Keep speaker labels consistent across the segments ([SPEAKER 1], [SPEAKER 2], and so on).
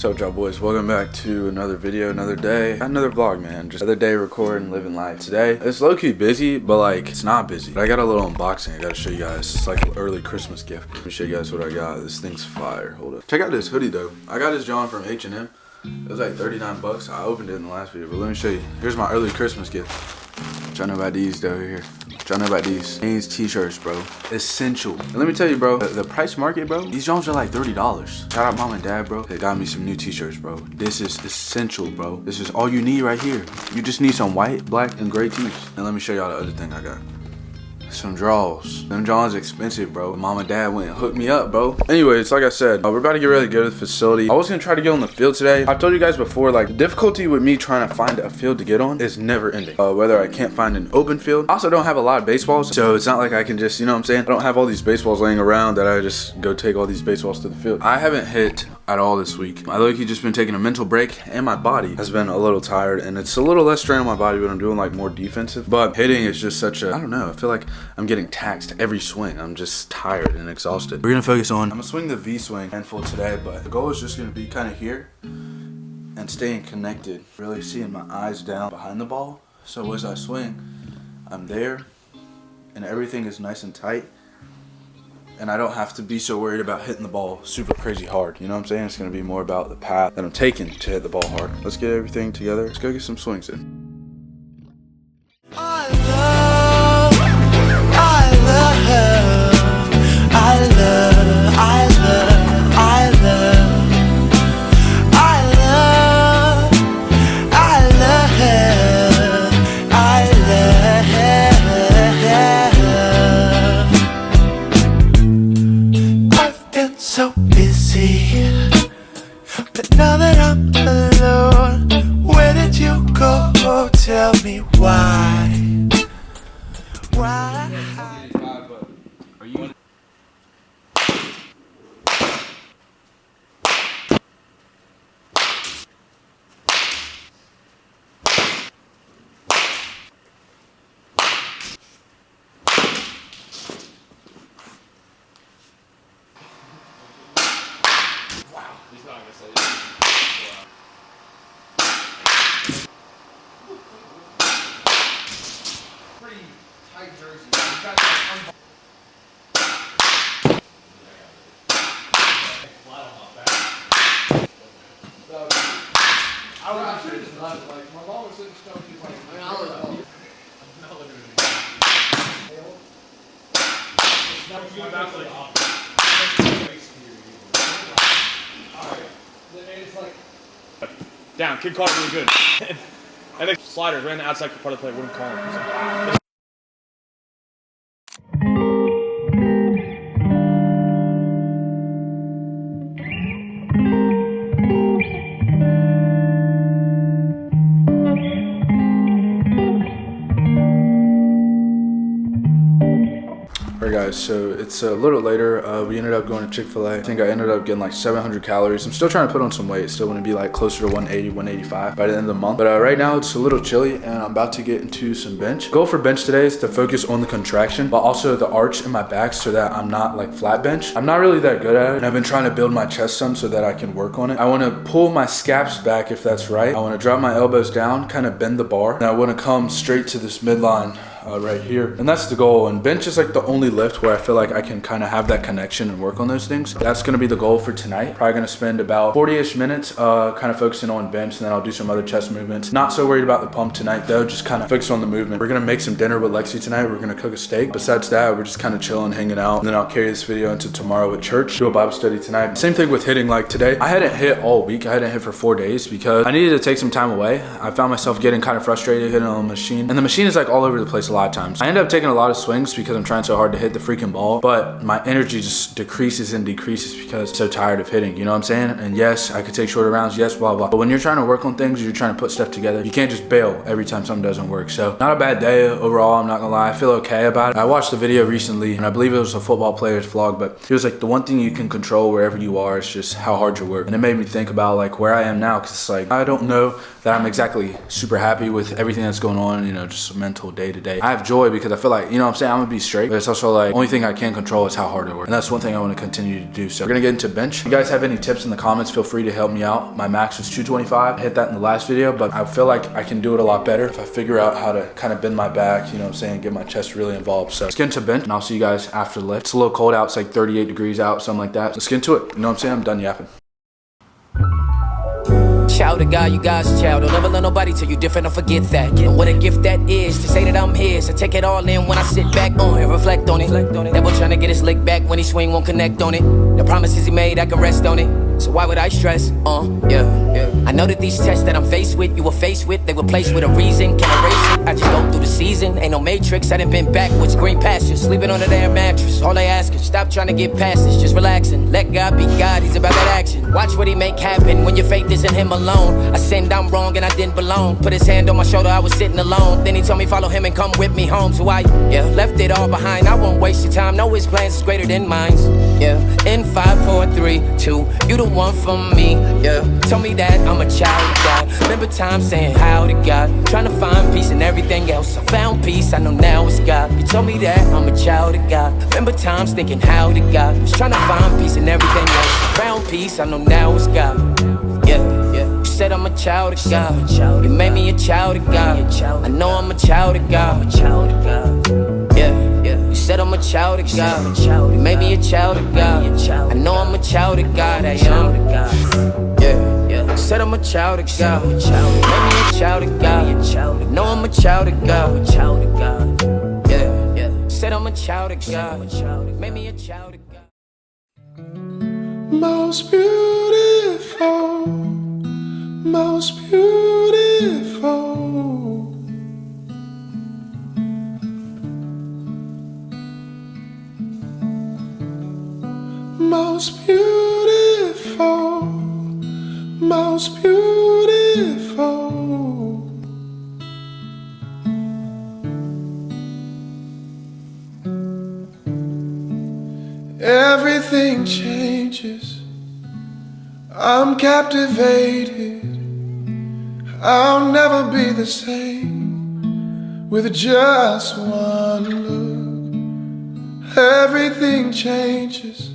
[SPEAKER 1] What's up, y'all boys? Welcome back to another video, another day, another vlog, man. Just another day recording, living life. Today, it's low-key busy, but like, it's not busy. But I got a little unboxing I gotta show you guys. It's like an early Christmas gift. Let me show you guys what I got. This thing's fire. Hold up. Check out this hoodie, though. I got this John from H&M. It was like 39 bucks. I opened it in the last video, but let me show you. Here's my early Christmas gift. Y'all know about these, though, here. Y'all know about these t-shirts, bro. Essential. And let me tell you, bro, the price market, bro, these Jones are like $30. Shout out mom and dad, bro. They got me some new t-shirts, bro. This is essential, bro. This is all you need right here. You just need some white, black, and gray tees. And let me show y'all the other thing I got. Some draws. Them draws expensive, bro. Mom and dad went and hooked me up, bro. Anyways, like I said, we're about to get ready to go to the facility. I was gonna try to get on the field today. I've told you guys before, like, the difficulty with me trying to find a field to get on is never ending. Whether I can't find an open field. I also don't have a lot of baseballs, so it's not like I can just, you know what I'm saying? I don't have all these baseballs laying around that I just go take all these baseballs to the field. I haven't hit at all this week. I low-key just been taking a mental break, and my body has been a little tired, and it's a little less strain on my body when I'm doing like more defensive. But hitting is just such a, I don't know, I feel like I'm getting taxed every swing. I'm just tired and exhausted. We're gonna focus on, I'm gonna swing the V swing handful today, but the goal is just gonna be kind of here and staying connected, really seeing my eyes down behind the ball. So as I swing, I'm there and everything is nice and tight, and I don't have to be so worried about hitting the ball super crazy hard. You know what I'm saying? It's gonna be more about the path that I'm taking to hit the ball hard. Let's get everything together. Let's go get some swings in.
[SPEAKER 2] So busy, but now that I'm alone, where did you go? Tell me why? Why?
[SPEAKER 1] Are you?
[SPEAKER 3] He's not gonna say it. Pretty tight jersey. He's got that flat on my back. I should have just left it. Like, my mom was sitting stone. She's like, I'm not looking at it. My back's like off. Down, kid caught it really good. And then sliders ran the outside part of the play, wouldn't call him.
[SPEAKER 1] Alright guys, so it's a little later. We ended up going to Chick-fil-A. I think I ended up getting like 700 calories. I'm still trying to put on some weight. Still want to be like closer to 180, 185 by the end of the month. But right now it's a little chilly and I'm about to get into some bench. Goal for bench today is to focus on the contraction, but also the arch in my back so that I'm not like flat bench. I'm not really that good at it, and I've been trying to build my chest some so that I can work on it. I want to pull my scaps back if that's right. I want to drop my elbows down, kind of bend the bar, and I want to come straight to this midline. Right here, and that's the goal. And bench is like the only lift where I feel like I can kind of have that connection and work on those things. That's going to be the goal for tonight. Probably going to spend about 40-ish minutes kind of focusing on bench, and then I'll do some other chest movements. Not so worried about the pump tonight though, just kind of focus on the movement. We're going to make some dinner with Lexi tonight. We're going to cook a steak. Besides that, we're just kind of chilling, hanging out, and then I'll carry this video into tomorrow at church, do a Bible study tonight. Same thing with hitting. Like today, I hadn't hit all week. I hadn't hit for 4 days because I needed to take some time away. I found myself getting kind of frustrated hitting on the machine, and the machine is like all over the place a lot of times. I end up taking a lot of swings because I'm trying so hard to hit the freaking ball, but my energy just decreases and decreases because I'm so tired of hitting, you know what I'm saying? And yes, I could take shorter rounds, yes, blah, blah. But when you're trying to work on things, you're trying to put stuff together, you can't just bail every time something doesn't work. So not a bad day overall, I'm not gonna lie. I feel okay about it. I watched the video recently, and I believe it was a football player's vlog, but he was like, the one thing you can control wherever you are is just how hard you work. And it made me think about like where I am now, because it's like, I don't know that I'm exactly super happy with everything that's going on, you know, just mental day to day. I have joy because I feel like, you know what I'm saying, I'm gonna be straight, but it's also like, only thing I can control is how hard I work. And that's one thing I want to continue to do. So we're gonna get into bench. If you guys have any tips in the comments, feel free to help me out. My max was 225. I hit that in the last video, but I feel like I can do it a lot better if I figure out how to kind of bend my back, you know what I'm saying, get my chest really involved. So let's get into bench and I'll see you guys after the lift. It's a little cold out. It's like 38 degrees out, something like that. Let's get into it. You know what I'm saying? I'm done yapping.
[SPEAKER 4] Child of God, you God's child. Don't ever let nobody tell you different or forget that. And what a gift that is to say that I'm his. I take it all in when I sit back on and reflect on it. Devil trying to get his lick back when he swing won't connect on it. The promises he made, I can rest on it. So why would I stress? Yeah. I know that these tests that I'm faced with, you were faced with, they were placed with a reason. Can I erase it? I just go through the season. Ain't no matrix, I done been backwards. Green pastures, sleeping on a damn mattress. All I ask is stop trying to get past this, just relaxing. Let God be God, he's about that action. Watch what he make happen when your faith is in him alone. I sinned, I'm wrong, and I didn't belong. Put his hand on my shoulder, I was sitting alone. Then he told me follow him and come with me home. So I left it all behind. I won't waste your time, know his plans is greater than mine. In 5, 4, 3, 2, you the one for me. Tell me that I'm a child of God. Remember time saying how to God, trying to find peace in everything else. I found peace, I know now it's God. You told me that I'm a child of God. Remember times thinking how to God, was trying to find peace in everything else. I found peace, I know now it's God. You said I'm a child of God. You made me a child of God. I know I'm a child of God. You said I'm a child of God. You made me a child of God. I know I'm a child of God. I am. You said I'm a child of God. You made me a child of God. I know I'm a child of God. Said I'm a child of God. Made me a child of God.
[SPEAKER 2] Most beautiful, most beautiful. Most beautiful, most beautiful. Everything changes. I'm captivated. I'll never be the same with just one look. Everything changes.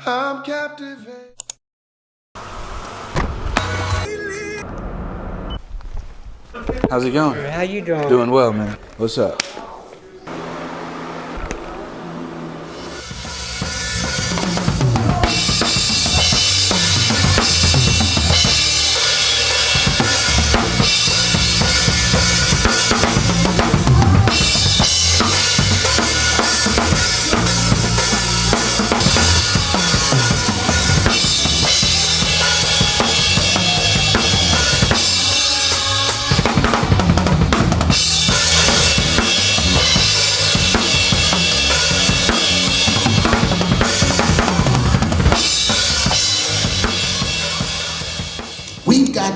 [SPEAKER 2] I'm captivated.
[SPEAKER 1] How's it going?
[SPEAKER 5] How you doing?
[SPEAKER 1] Doing well, man. What's up?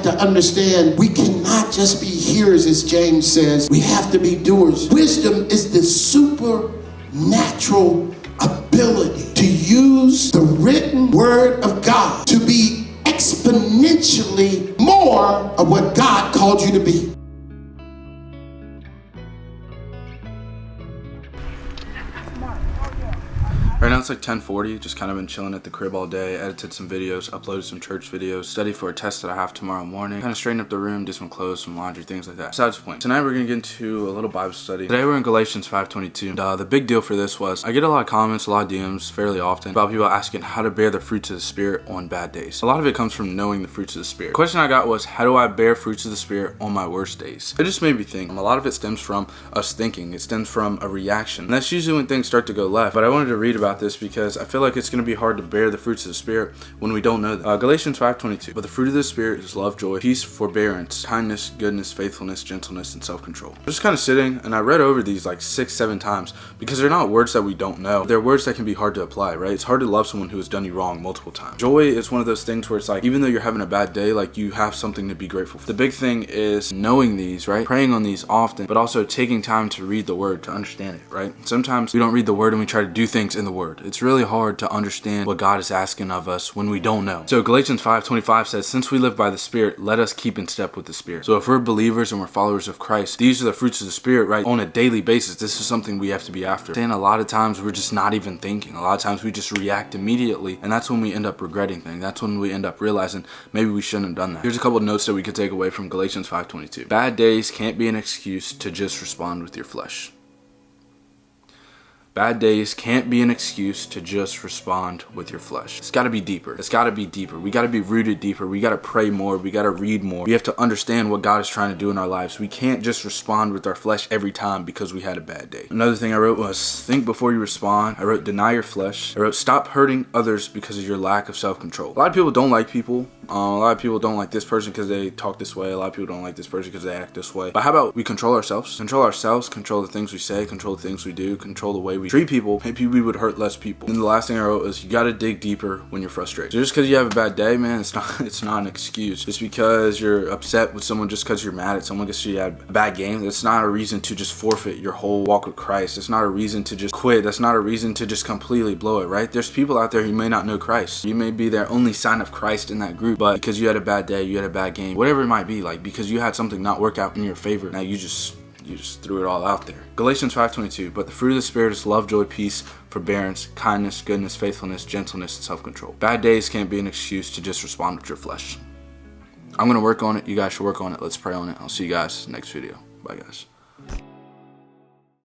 [SPEAKER 6] To understand, we cannot just be hearers, as James says. We have to be doers. Wisdom is the supernatural ability to use the written word of God to be exponentially more of what God called you to be.
[SPEAKER 1] Right now it's like 10:40, just kind of been chilling at the crib all day, edited some videos, uploaded some church videos, studied for a test that I have tomorrow morning, kind of straightened up the room, did some clothes, some laundry, things like that. Besides the point, tonight we're going to get into a little Bible study. Today we're in Galatians 5:22. The big deal for this was, I get a lot of comments, a lot of DMs fairly often about people asking how to bear the fruits of the Spirit on bad days. A lot of it comes from knowing the fruits of the Spirit. The question I got was, how do I bear fruits of the Spirit on my worst days? It just made me think. A lot of it stems from us thinking. It stems from a reaction. And that's usually when things start to go left. But I wanted to read about this because I feel like it's going to be hard to bear the fruits of the Spirit when we don't know that. Galatians 5:22. But the fruit of the Spirit is love, joy, peace, forbearance, kindness, goodness, faithfulness, gentleness, and self-control. I'm just kind of sitting and I read over these like 6-7 times because they're not words that we don't know. They're words that can be hard to apply, right? It's hard to love someone who has done you wrong multiple times. Joy is one of those things where it's like, even though you're having a bad day, like you have something to be grateful for. The big thing is knowing these, right? Praying on these often, but also taking time to read the word to understand it, right? Sometimes we don't read the word and we try to do things in the word. hard. It's really hard to understand what God is asking of us when we don't know. So Galatians 5:25 says, since we live by the Spirit, let us keep in step with the Spirit. So if we're believers and we're followers of Christ, these are the fruits of the Spirit, right? On a daily basis, this is something we have to be after. And a lot of times we're just not even thinking. A lot of times we just react immediately, and that's when we end up regretting things. That's when we end up realizing maybe we shouldn't have done that. Here's a couple of notes that we could take away from Galatians 5:22. Bad days can't be an excuse to just respond with your flesh. Bad days can't be an excuse to just respond with your flesh. It's got to be deeper. It's got to be deeper. We got to be rooted deeper. We got to pray more. We got to read more. We have to understand what God is trying to do in our lives. We can't just respond with our flesh every time because we had a bad day. Another thing I wrote was think before you respond. I wrote deny your flesh. I wrote stop hurting others because of your lack of self-control. A lot of people don't like people. A lot of people don't like this person because they talk this way. A lot of people don't like this person because they act this way. But how about we control ourselves? Control ourselves, control the things we say, control the things we do, control the way we treat people. Maybe we would hurt less people. And the last thing I wrote is you got to dig deeper when you're frustrated. So just because you have a bad day, man, it's not an excuse. Just because you're upset with someone, just because you're mad at someone because you had a bad game, that's not a reason to just forfeit your whole walk with Christ. It's not a reason to just quit. That's not a reason to just completely blow it, right? There's people out there who may not know Christ. You may be their only sign of Christ in that group, but because you had a bad day, you had a bad game, whatever it might be, like because you had something not work out in your favor, now you just threw it all out there. Galatians 5:22, but the fruit of the Spirit is love, joy, peace, forbearance, kindness, goodness, faithfulness, gentleness, and self-control. Bad days can't be an excuse to just respond with your flesh. I'm going to work on it. You guys should work on it. Let's pray on it. I'll see you guys next video. Bye, guys.